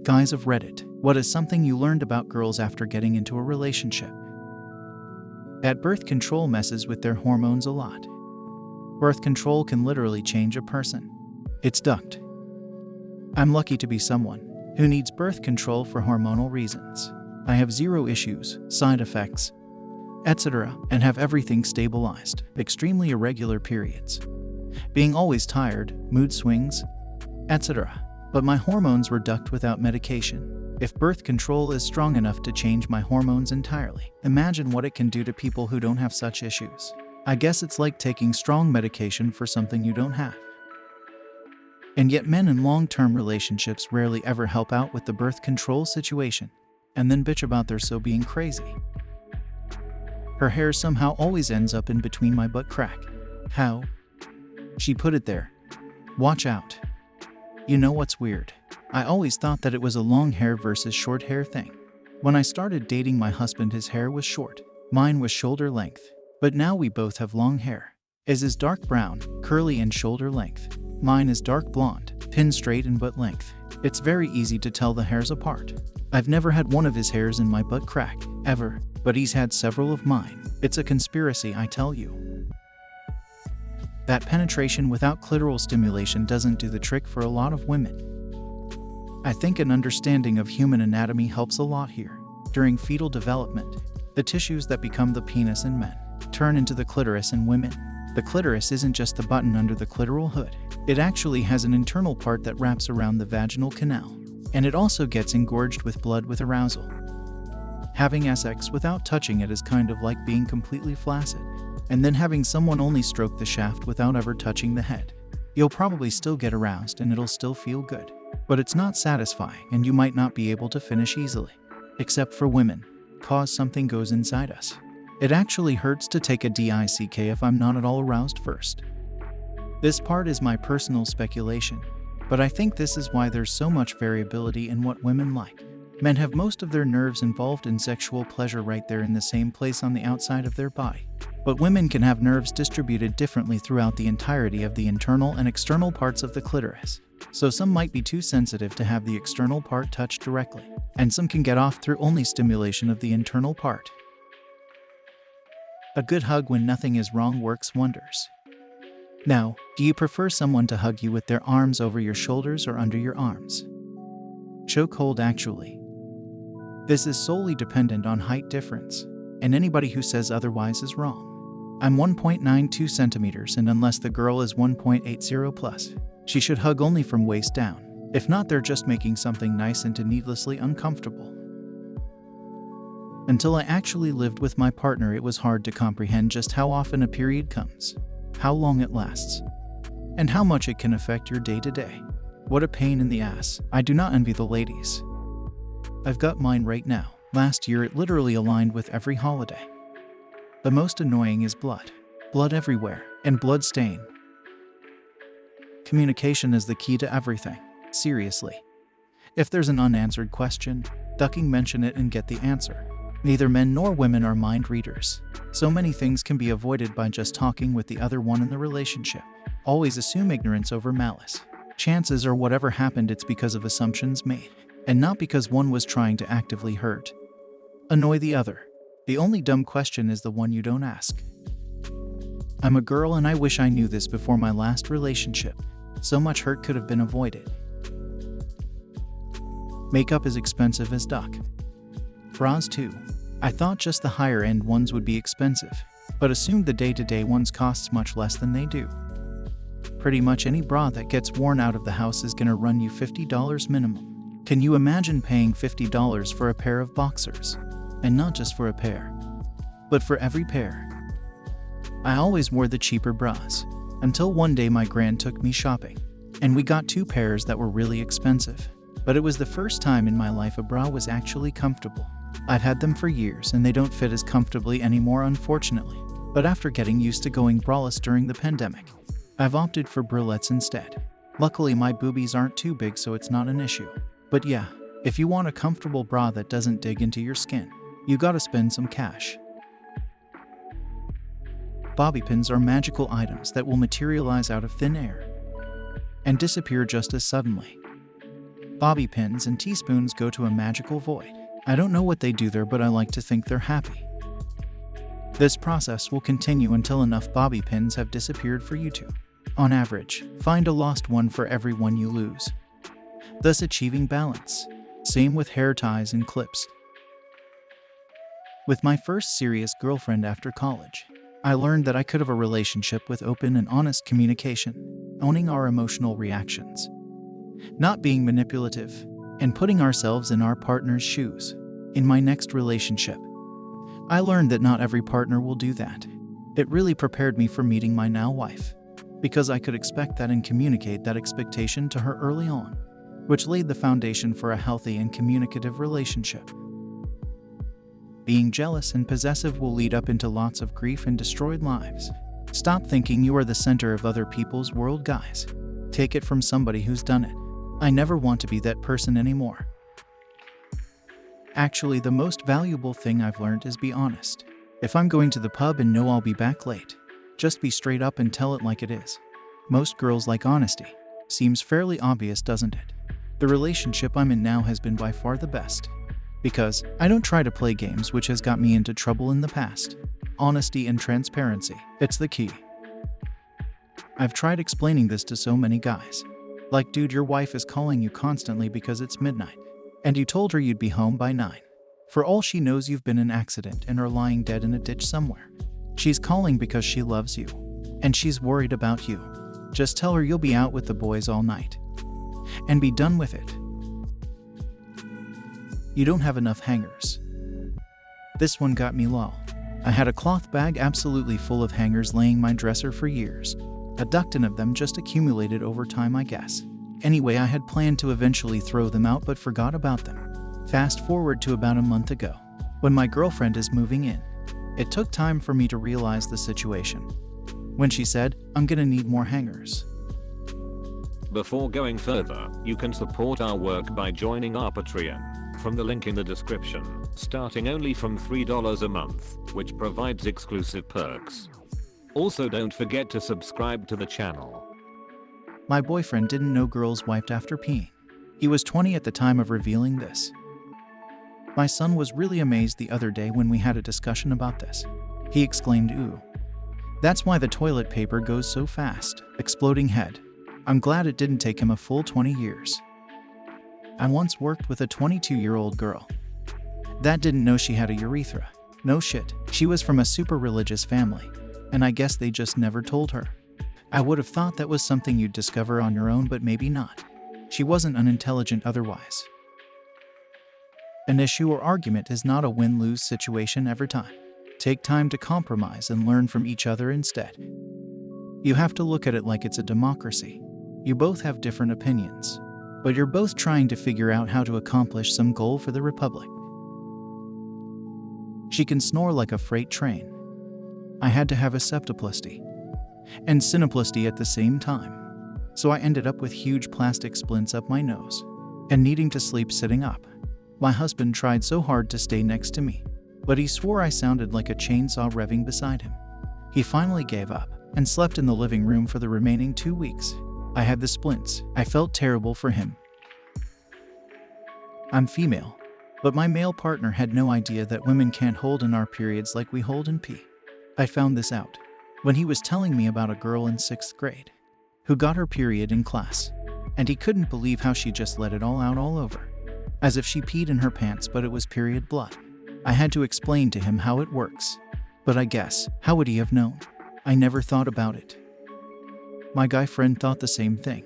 Guys of Reddit, what is something you learned about girls after getting into a relationship? That birth control messes with their hormones a lot. Birth control can literally change a person. It's ducked. I'm lucky to be someone who needs birth control for hormonal reasons. I have zero issues, side effects, etc., and have everything stabilized. Extremely irregular periods, being always tired, mood swings, etc. But my hormones were ducked without medication. If birth control is strong enough to change my hormones entirely, imagine what it can do to people who don't have such issues. I guess it's like taking strong medication for something you don't have. And yet men in long-term relationships rarely ever help out with the birth control situation, and then bitch about their so being crazy. Her hair somehow always ends up in between my butt crack. How? She put it there. Watch out. You know what's weird? I always thought that it was a long hair versus short hair thing. When I started dating my husband, his hair was short. Mine was shoulder length. But now we both have long hair. His is dark brown, curly and shoulder length. Mine is dark blonde, pin straight and butt length. It's very easy to tell the hairs apart. I've never had one of his hairs in my butt crack, ever, but he's had several of mine. It's a conspiracy, I tell you. That penetration without clitoral stimulation doesn't do the trick for a lot of women. I think an understanding of human anatomy helps a lot here. During fetal development, the tissues that become the penis in men turn into the clitoris in women. The clitoris isn't just the button under the clitoral hood. It actually has an internal part that wraps around the vaginal canal, and it also gets engorged with blood with arousal. Having sex without touching it is kind of like being completely flaccid, and then having someone only stroke the shaft without ever touching the head. You'll probably still get aroused and it'll still feel good, but it's not satisfying and you might not be able to finish easily. Except for women, cause something goes inside us. It actually hurts to take a dick if I'm not at all aroused first. This part is my personal speculation, but I think this is why there's so much variability in what women like. Men have most of their nerves involved in sexual pleasure right there in the same place on the outside of their body. But women can have nerves distributed differently throughout the entirety of the internal and external parts of the clitoris. So some might be too sensitive to have the external part touched directly, and some can get off through only stimulation of the internal part. A good hug when nothing is wrong works wonders. Now, do you prefer someone to hug you with their arms over your shoulders or under your arms? Chokehold actually. This is solely dependent on height difference, and anybody who says otherwise is wrong. I'm 1.92 centimeters, and unless the girl is 1.80 plus, she should hug only from waist down. If not, they're just making something nice into needlessly uncomfortable. Until I actually lived with my partner, it was hard to comprehend just how often a period comes, how long it lasts, and how much it can affect your day-to-day. What a pain in the ass. I do not envy the ladies. I've got mine right now. Last year it literally aligned with every holiday. The most annoying is blood. Blood everywhere, and blood stain. Communication is the key to everything. Seriously. If there's an unanswered question, ducking mention it and get the answer. Neither men nor women are mind readers. So many things can be avoided by just talking with the other one in the relationship. Always assume ignorance over malice. Chances are whatever happened, it's because of assumptions made, and not because one was trying to actively hurt, annoy the other. The only dumb question is the one you don't ask. I'm a girl and I wish I knew this before my last relationship. So much hurt could have been avoided. Makeup is expensive as duck. Bras too. I thought just the higher end ones would be expensive, but assumed the day-to-day ones costs much less than they do. Pretty much any bra that gets worn out of the house is gonna run you $50 minimum. Can you imagine paying $50 for a pair of boxers? And not just for a pair, but for every pair. I always wore the cheaper bras, until one day my gran took me shopping, and we got 2 pairs that were really expensive. But it was the first time in my life a bra was actually comfortable. I've had them for years and they don't fit as comfortably anymore, unfortunately. But after getting used to going braless during the pandemic, I've opted for bralettes instead. Luckily my boobies aren't too big, so it's not an issue. But yeah, if you want a comfortable bra that doesn't dig into your skin, you gotta spend some cash. Bobby pins are magical items that will materialize out of thin air and disappear just as suddenly. Bobby pins and teaspoons go to a magical void. I don't know what they do there, but I like to think they're happy. This process will continue until enough bobby pins have disappeared for you to, on average, find a lost one for every one you lose, thus achieving balance. Same with hair ties and clips. With my first serious girlfriend after college, I learned that I could have a relationship with open and honest communication, owning our emotional reactions, not being manipulative, and putting ourselves in our partner's shoes. In my next relationship, I learned that not every partner will do that. It really prepared me for meeting my now wife, because I could expect that and communicate that expectation to her early on, which laid the foundation for a healthy and communicative relationship. Being jealous and possessive will lead up into lots of grief and destroyed lives. Stop thinking you are the center of other people's world, guys. Take it from somebody who's done it. I never want to be that person anymore. Actually, the most valuable thing I've learned is be honest. If I'm going to the pub and know I'll be back late, just be straight up and tell it like it is. Most girls like honesty. Seems fairly obvious, doesn't it? The relationship I'm in now has been by far the best, because I don't try to play games, which has got me into trouble in the past. Honesty and transparency, it's the key. I've tried explaining this to so many guys. Like, dude, your wife is calling you constantly because it's midnight, and you told her you'd be home by 9. For all she knows, you've been in an accident and are lying dead in a ditch somewhere. She's calling because she loves you, and she's worried about you. Just tell her you'll be out with the boys all night, and be done with it. You don't have enough hangers. This one got me lol. I had a cloth bag absolutely full of hangers laying my dresser for years. A ductin of them just accumulated over time, I guess. Anyway, I had planned to eventually throw them out but forgot about them. Fast forward to about a month ago, when my girlfriend is moving in. It took time for me to realize the situation, when she said, "I'm gonna need more hangers." Before going further, you can support our work by joining our Patreon, from the link in the description, starting only from $3 a month, which provides exclusive perks. Also, don't forget to subscribe to the channel. My boyfriend didn't know girls wiped after peeing. He was 20 at the time of revealing this. My son was really amazed the other day when we had a discussion about this. He exclaimed, "Ooh. That's why the toilet paper goes so fast." Exploding head. I'm glad it didn't take him a full 20 years. I once worked with a 22-year-old girl that didn't know she had a urethra. No shit. She was from a super religious family, and I guess they just never told her. I would have thought that was something you'd discover on your own, but maybe not. She wasn't unintelligent otherwise. An issue or argument is not a win-lose situation every time. Take time to compromise and learn from each other instead. You have to look at it like it's a democracy. You both have different opinions, but you're both trying to figure out how to accomplish some goal for the Republic. She can snore like a freight train. I had to have a septoplasty and synaplasty at the same time, so I ended up with huge plastic splints up my nose and needing to sleep sitting up. My husband tried so hard to stay next to me, but he swore I sounded like a chainsaw revving beside him. He finally gave up and slept in the living room for the remaining 2 weeks. I had the splints. I felt terrible for him. I'm female, but my male partner had no idea that women can't hold in our periods like we hold in pee. I found this out when he was telling me about a girl in 6th grade who got her period in class, and he couldn't believe how she just let it all out all over, as if she peed in her pants, but it was period blood. I had to explain to him how it works, but I guess, how would he have known? I never thought about it. My guy friend thought the same thing.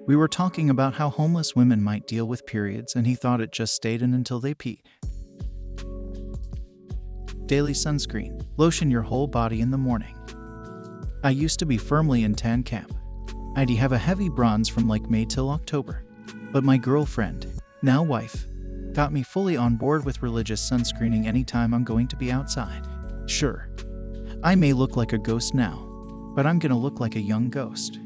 We were talking about how homeless women might deal with periods, and he thought it just stayed in until they peed. Daily sunscreen. Lotion your whole body in the morning. I used to be firmly in tan camp. I'd have a heavy bronze from like May till October. But my girlfriend, now wife, got me fully on board with religious sunscreening anytime I'm going to be outside. Sure, I may look like a ghost now, but I'm gonna look like a young ghost.